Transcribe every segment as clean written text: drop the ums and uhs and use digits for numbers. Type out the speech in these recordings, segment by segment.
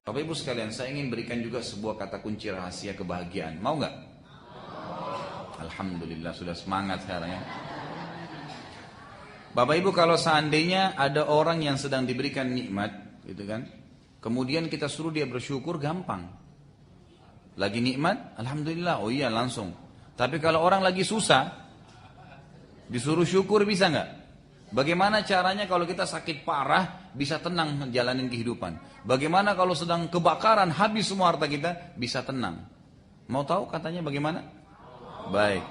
Bapak Ibu sekalian, saya ingin berikan juga sebuah kata kunci rahasia kebahagiaan. Mau nggak? Alhamdulillah sudah semangat sekarang ya. Bapak Ibu, kalau seandainya ada orang yang sedang diberikan nikmat, gitu kan? Kemudian kita suruh dia bersyukur, gampang. Lagi nikmat, alhamdulillah, oh iya langsung. Tapi kalau orang lagi susah, disuruh syukur bisa nggak? Bagaimana caranya kalau kita sakit parah bisa tenang menjalani kehidupan? Bagaimana kalau sedang kebakaran habis semua harta kita bisa tenang? Mau tahu katanya bagaimana? Baik,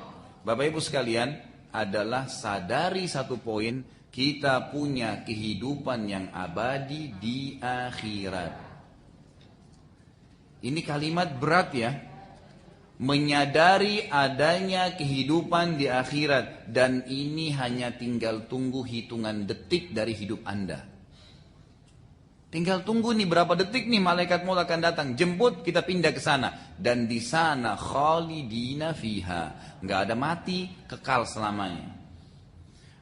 Bapak Ibu sekalian, adalah sadari satu poin, kita punya kehidupan yang abadi di akhirat. Ini kalimat berat ya. Menyadari adanya kehidupan di akhirat, dan ini hanya tinggal tunggu hitungan detik dari hidup Anda. Tinggal tunggu nih berapa detik nih malaikat maut akan datang, jemput, kita pindah ke sana, dan di sana khalidina fiha, nggak ada mati, kekal selamanya.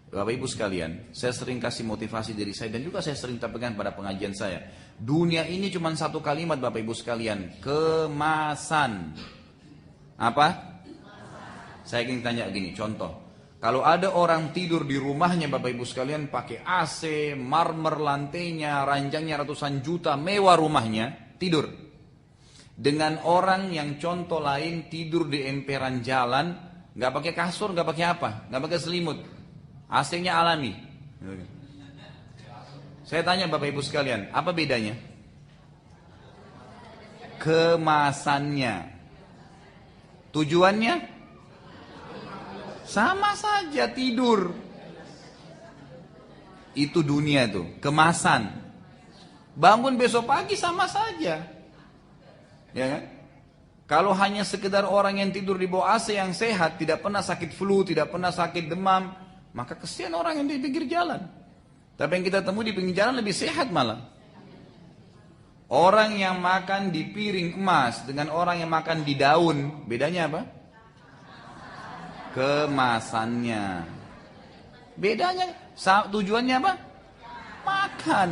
Bapak Ibu sekalian, saya sering kasih motivasi diri saya dan juga saya sering sampaikan pada pengajian saya. Dunia ini cuma satu kalimat Bapak Ibu sekalian, kemasan. Apa? Saya ingin tanya gini, contoh. Kalau ada orang tidur di rumahnya Bapak Ibu sekalian pakai AC, marmer lantainya, ranjangnya ratusan juta, mewah rumahnya, tidur. Dengan orang yang contoh lain tidur di emperan jalan, nggak pakai kasur, nggak pakai apa, nggak pakai selimut, AC-nya alami. Saya tanya Bapak Ibu sekalian, apa bedanya? Kemasannya. Tujuannya sama saja, tidur. Itu dunia tuh, kemasan. Bangun besok pagi sama saja. Ya kan? Kalau hanya sekedar orang yang tidur di bawah AC yang sehat, tidak pernah sakit flu, tidak pernah sakit demam, maka kesian orang yang di pinggir jalan. Tapi yang kita temui di pinggir jalan lebih sehat malah. Orang yang makan di piring emas dengan orang yang makan di daun, bedanya apa? Kemasannya. Bedanya, tujuannya apa? Makan.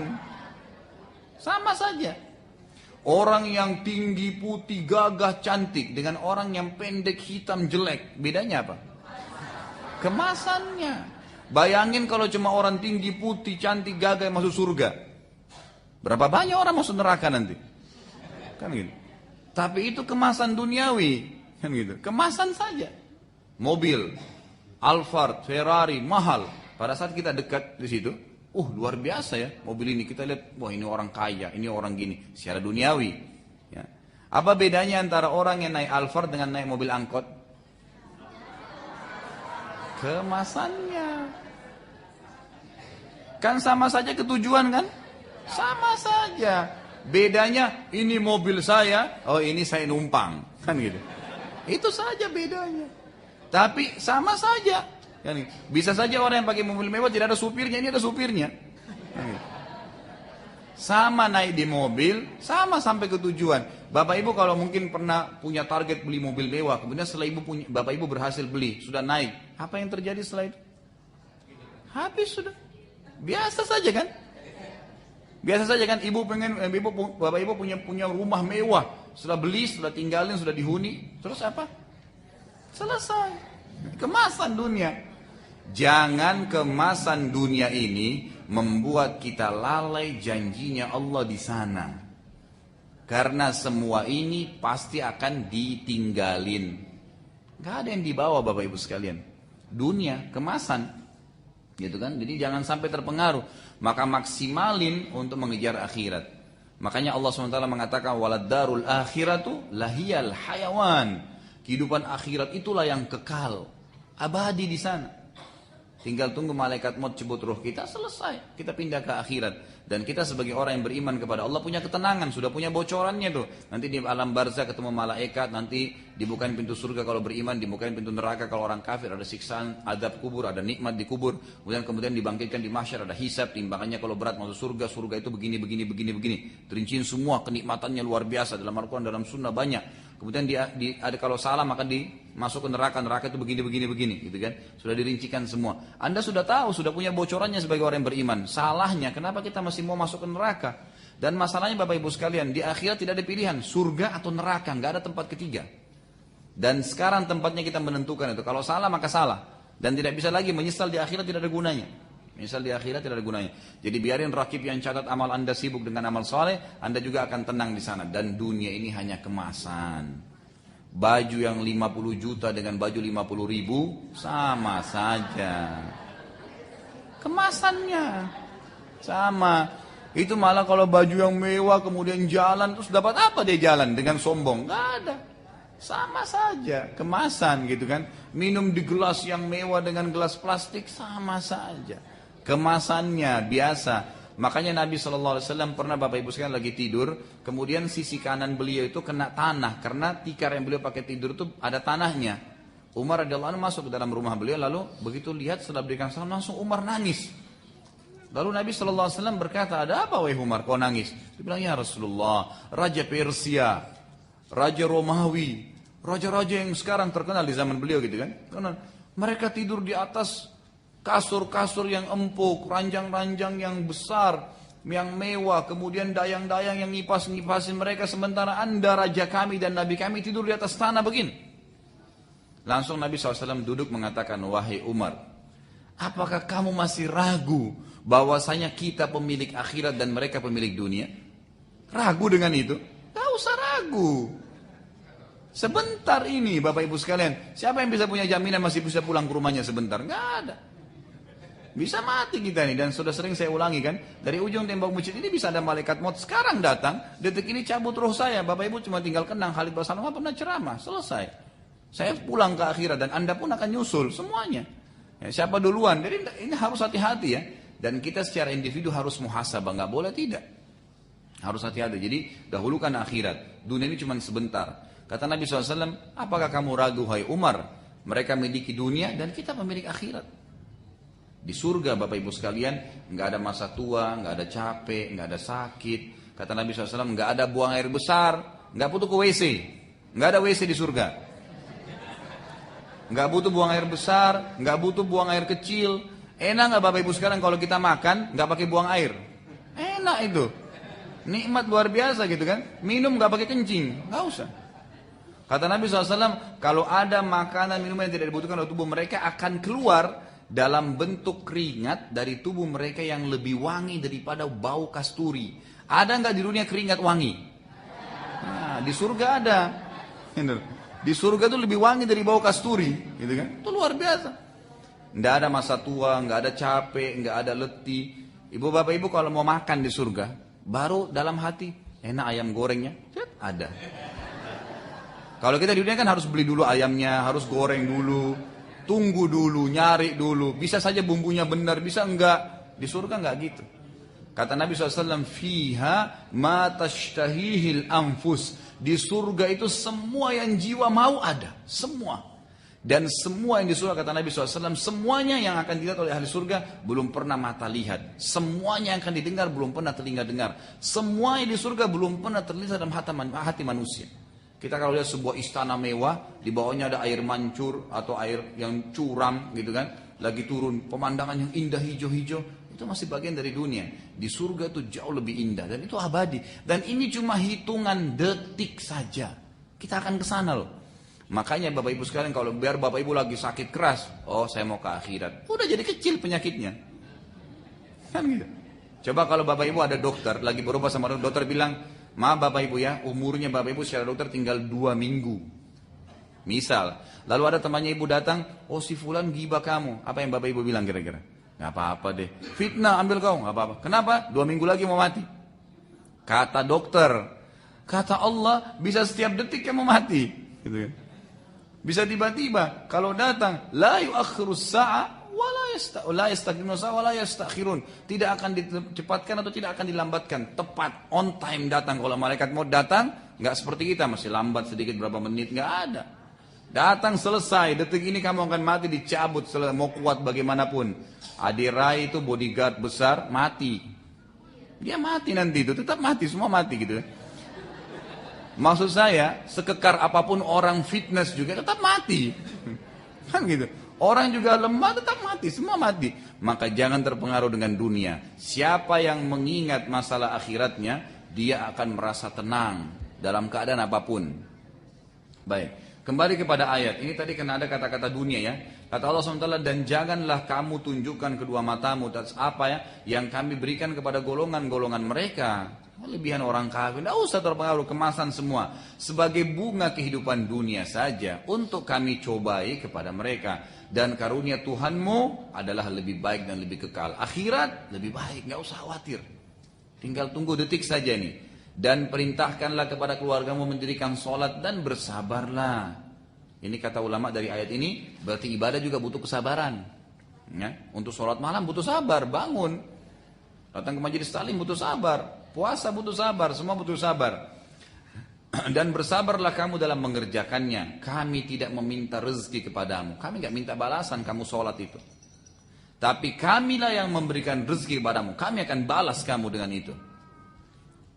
Sama saja. Orang yang tinggi, putih, gagah, cantik dengan orang yang pendek, hitam, jelek, bedanya apa? Kemasannya. Bayangin kalau cuma orang tinggi, putih, cantik, gagah yang masuk surga. Berapa banyak orang masuk neraka nanti? Kan gitu. Tapi itu kemasan duniawi, kan gitu. Kemasan saja. Mobil, Alphard, Ferrari, mahal. Pada saat kita dekat di situ, luar biasa ya mobil ini. Kita lihat, wah ini orang kaya, ini orang gini. Secara duniawi. Ya. Apa bedanya antara orang yang naik Alphard dengan naik mobil angkot? Kemasannya. Kan sama saja ketujuan kan? Sama saja. Bedanya ini mobil saya, oh ini saya numpang, kan gitu. Itu saja bedanya. Tapi sama saja. Kan, bisa saja orang yang pakai mobil mewah tidak ada supirnya, ini ada supirnya. Kan, gitu. Sama naik di mobil, sama sampai ke tujuan. Bapak Ibu kalau mungkin pernah punya target beli mobil mewah, kemudian setelah Bapak Ibu berhasil beli, sudah naik. Apa yang terjadi setelah itu? Habis sudah. Biasa saja kan? Biasa saja kan, Bapak Ibu punya rumah mewah, setelah beli, setelah tinggalin, sudah dihuni, terus apa? Selesai. Kemasan dunia. Jangan kemasan dunia ini membuat kita lalai janjinya Allah di sana. Karena semua ini pasti akan ditinggalin. Gak ada yang dibawa Bapak Ibu sekalian. Dunia, kemasan. Gitu kan? Jadi jangan sampai terpengaruh. Maka maksimalin untuk mengejar akhirat. Makanya Allah SWT mengatakan walad darul akhiratu lahiyal hayawan. Kehidupan akhirat itulah yang kekal, abadi di sana. Tinggal tunggu malaikat maut cabut ruh kita, selesai. Kita pindah ke akhirat. Dan kita sebagai orang yang beriman kepada Allah punya ketenangan, sudah punya bocorannya tuh. Nanti di alam barzah ketemu malaikat, nanti dibukain pintu surga kalau beriman, dibukain pintu neraka kalau orang kafir, ada siksaan, adab kubur, ada nikmat di kubur. Kemudian dibangkitkan di mahsyar, ada hisab, timbangannya kalau berat masuk surga, surga itu begini. Terinciin semua kenikmatannya luar biasa dalam Al-Quran, dalam sunnah banyak. kemudian ada kalau salah maka dimasuk ke neraka, neraka itu begini, gitu kan. Sudah dirincikan semua. Anda sudah tahu, sudah punya bocorannya sebagai orang yang beriman. Salahnya, kenapa kita masih mau masuk ke neraka? Dan masalahnya Bapak Ibu sekalian, di akhirat tidak ada pilihan, surga atau neraka, nggak ada tempat ketiga. Dan sekarang tempatnya kita menentukan itu. Kalau salah maka salah. Dan tidak bisa lagi menyesal di akhirat, tidak ada gunanya. Menyesal di akhirat tidak ada gunanya. Jadi biarin rakib yang catat amal Anda sibuk dengan amal soleh, Anda juga akan tenang di sana. Dan dunia ini hanya kemasan. Baju yang 50 juta dengan baju 50 ribu, sama saja. Kemasannya sama. Itu malah kalau baju yang mewah kemudian jalan, terus dapat apa dia jalan dengan sombong? Gak ada. Sama saja, kemasan gitu kan. Minum di gelas yang mewah dengan gelas plastik, sama saja. Kemasannya biasa. Makanya Nabi SAW pernah Bapak Ibu sekalian lagi tidur, kemudian sisi kanan beliau itu kena tanah, karena tikar yang beliau pakai tidur itu ada tanahnya. Umar radhiyallahu anhu masuk ke dalam rumah beliau, lalu begitu lihat setelah berikan salam, langsung Umar nangis. Lalu Nabi SAW berkata, ada apa wahai Umar, kau nangis? Dia bilang, ya Rasulullah, Raja Persia, Raja Romawi, raja-raja yang sekarang terkenal di zaman beliau gitu kan. Karena mereka tidur di atas kasur-kasur yang empuk, ranjang-ranjang yang besar, yang mewah, kemudian dayang-dayang yang ngipas-ngipasin mereka, sementara Anda, raja kami dan nabi kami tidur di atas tanah begini. Langsung Nabi SAW duduk mengatakan, wahai Umar, apakah kamu masih ragu bahwasanya kita pemilik akhirat dan mereka pemilik dunia? Ragu dengan itu? Gak usah ragu. Sebentar ini Bapak Ibu sekalian, siapa yang bisa punya jaminan masih bisa pulang ke rumahnya sebentar? Gak ada. Bisa mati kita nih, dan sudah sering saya ulangi kan, dari ujung tembok masjid ini bisa ada malaikat maut sekarang datang, detik ini cabut roh saya. Bapak Ibu cuma tinggal kenang, Khalid Basalamah pernah ceramah, selesai. Saya pulang ke akhirat dan Anda pun akan nyusul semuanya. Ya, siapa duluan? Jadi ini harus hati-hati ya. Dan kita secara individu harus muhasabah, nggak boleh tidak. Harus hati-hati. Jadi dahulukan akhirat. Dunia ini cuma sebentar. Kata Nabi SAW, apakah kamu ragu hai Umar? Mereka memiliki dunia dan kita memiliki akhirat. Di surga Bapak Ibu sekalian, nggak ada masa tua, nggak ada capek, nggak ada sakit. Kata Nabi SAW, nggak ada buang air besar, nggak butuh ke WC. Nggak ada WC di surga. Nggak butuh buang air besar, nggak butuh buang air kecil. Enak nggak Bapak Ibu sekarang kalau kita makan nggak pakai buang air? Enak itu, nikmat luar biasa gitu kan. Minum nggak pakai kencing, nggak usah. Kata Nabi SAW, kalau ada makanan minuman yang tidak dibutuhkan oleh tubuh mereka akan keluar dalam bentuk keringat dari tubuh mereka yang lebih wangi daripada bau kasturi. Ada nggak di dunia keringat wangi? Nah, di surga ada. Di surga itu lebih wangi dari bau kasturi, gitu kan? Itu luar biasa. Nggak ada masa tua, nggak ada capek, nggak ada letih. Ibu bapak ibu kalau mau makan di surga, baru dalam hati enak ayam gorengnya, ada. Kalau kita di dunia kan harus beli dulu ayamnya, harus goreng dulu, tunggu dulu, nyari dulu. Bisa saja bumbunya benar, bisa enggak. Di surga enggak gitu. Kata Nabi SAW, fiha ma tashtahihil anfus. Di surga itu semua yang jiwa mau ada, semua. Dan semua yang di surga, kata Nabi SAW, semuanya yang akan dilihat oleh ahli surga belum pernah mata lihat. Semuanya yang akan didengar belum pernah telinga dengar. Semua yang di surga belum pernah terlihat dalam hati manusia. Kita kalau lihat sebuah istana mewah, di bawahnya ada air mancur atau air yang curam gitu kan, lagi turun, pemandangan yang indah hijau-hijau, itu masih bagian dari dunia. Di surga itu jauh lebih indah dan itu abadi. Dan ini cuma hitungan detik saja. Kita akan ke sana loh. Makanya Bapak Ibu sekalian kalau biar Bapak Ibu lagi sakit keras, oh saya mau ke akhirat. Udah jadi kecil penyakitnya. Kan gitu. Coba kalau Bapak Ibu ada dokter, lagi berobat sama dokter bilang, maaf Bapak Ibu ya, umurnya Bapak Ibu secara dokter tinggal 2 minggu. Misal, lalu ada temannya Ibu datang, oh si fulan gibah kamu. Apa yang Bapak Ibu bilang kira-kira? Gak apa-apa deh. Fitnah ambil kau, gak apa-apa. Kenapa? 2 minggu lagi mau mati. Kata dokter, kata Allah bisa setiap detik kamu mati. Gitu kan. Bisa tiba-tiba kalau datang la yu'akhirus sa'a la yastakhirun sa'a wa la yastakhirun. Tidak akan dicepatkan atau tidak akan dilambatkan. Tepat on time datang. Kalau malaikat mau datang, enggak seperti kita masih lambat sedikit berapa menit, enggak ada. Datang selesai, detik ini kamu akan mati, dicabut mau kuat bagaimanapun. Adirai itu bodyguard besar mati. Dia mati nanti itu, tetap mati, semua mati gitu. Maksud saya, sekekar apapun orang fitness juga tetap mati. Kan gitu. Orang juga lemah tetap mati, semua mati. Maka jangan terpengaruh dengan dunia. Siapa yang mengingat masalah akhiratnya, dia akan merasa tenang dalam keadaan apapun. Baik, kembali kepada ayat. Ini tadi kan ada kata-kata dunia ya. Kata Allah SWT, dan janganlah kamu tunjukkan kedua matamu atas apa ya yang kami berikan kepada golongan-golongan mereka. Kelebihan orang kafir, tidak usah terpengaruh, kemasan semua. Sebagai bunga kehidupan dunia saja, untuk kami cobai kepada mereka. Dan karunia Tuhanmu adalah lebih baik dan lebih kekal. Akhirat lebih baik, nggak usah khawatir. Tinggal tunggu detik saja nih. Dan perintahkanlah kepada keluargamu mendirikan sholat dan bersabarlah. Ini kata ulama dari ayat ini, berarti ibadah juga butuh kesabaran. Ya, untuk sholat malam butuh sabar, bangun. Datang ke majelis taklim butuh sabar. Puasa butuh sabar, semua butuh sabar. Dan bersabarlah kamu dalam mengerjakannya. Kami tidak meminta rezeki kepadamu. Kami nggak minta balasan kamu sholat itu. Tapi kamilah yang memberikan rezeki kepadamu. Kami akan balas kamu dengan itu.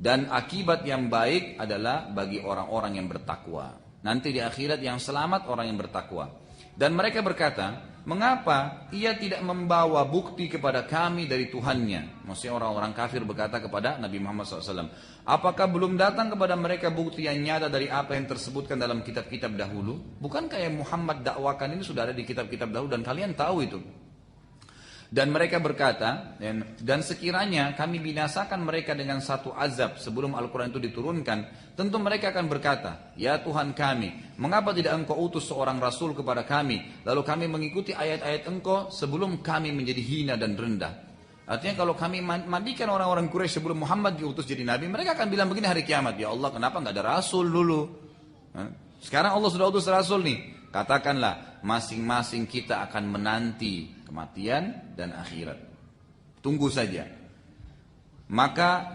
Dan akibat yang baik adalah bagi orang-orang yang bertakwa. Nanti di akhirat yang selamat orang yang bertakwa. Dan mereka berkata, mengapa ia tidak membawa bukti kepada kami dari Tuhannya? Maksudnya orang-orang kafir berkata kepada Nabi Muhammad SAW. Apakah belum datang kepada mereka bukti yang nyata dari apa yang tersebutkan dalam kitab-kitab dahulu? Bukankah yang Muhammad dakwakan ini sudah ada di kitab-kitab dahulu dan kalian tahu itu? Dan mereka berkata, dan sekiranya kami binasakan mereka dengan satu azab sebelum Al-Quran itu diturunkan, tentu mereka akan berkata, ya Tuhan kami, mengapa tidak engkau utus seorang rasul kepada kami, lalu kami mengikuti ayat-ayat engkau sebelum kami menjadi hina dan rendah. Artinya kalau kami mandikan orang-orang Quraisy sebelum Muhammad diutus jadi nabi, mereka akan bilang begini hari kiamat, ya Allah kenapa nggak ada rasul dulu? Sekarang Allah sudah utus rasul nih, katakanlah masing-masing kita akan menanti kematian dan akhirat. Tunggu saja. Maka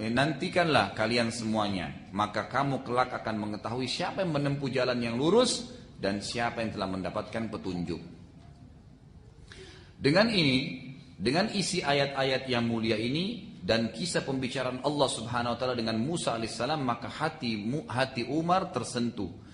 nantikanlah kalian semuanya. Maka kamu kelak akan mengetahui siapa yang menempuh jalan yang lurus dan siapa yang telah mendapatkan petunjuk. Dengan isi ayat-ayat yang mulia ini dan kisah pembicaraan Allah Subhanahu wa taala dengan Musa alaihissalam, maka hati Umar tersentuh.